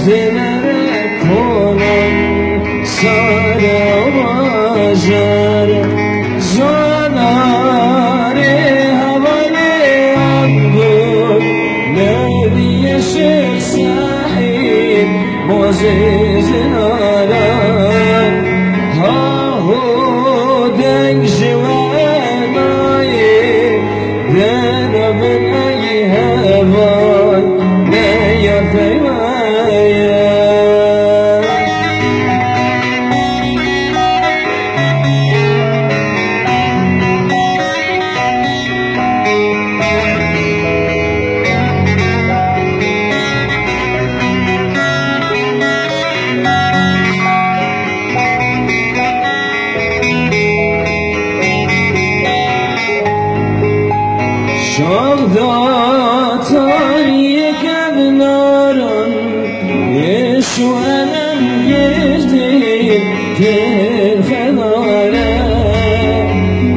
مجدلر کنم سر آواجر زانار حوالی عبدال نبیش سحید موزیز ناران هاهو دنگ جوانایی دربن ای هوان نیا پیمایا شغداتانی کبناران یشو علم گردید دل خداره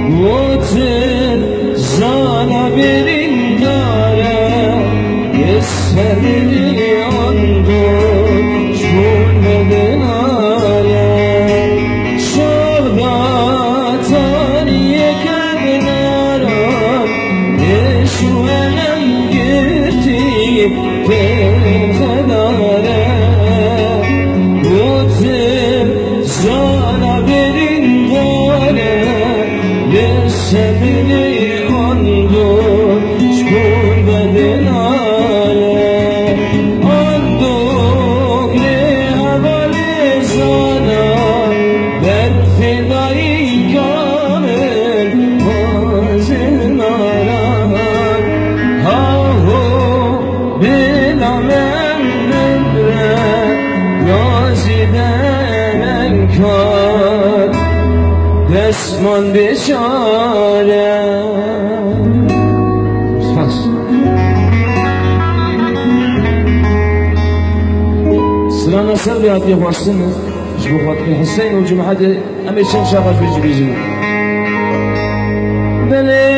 بوتر زانا برین داره یه سدلی آندون شون بدناره شغداتانی کبناران یشو علم گردید دل خداره بوتر زانا برین داره یه سدلی آندون شون بدناره آندون حوالی زانا بر فدایی کامل حاضر ناران هاهو بنامم نبره رازی درن کار دستمان بشاره سلام نصر بیاد یه باستنه جبو خاطر حسین و جمعه همه چند شاقه في جبیزی بله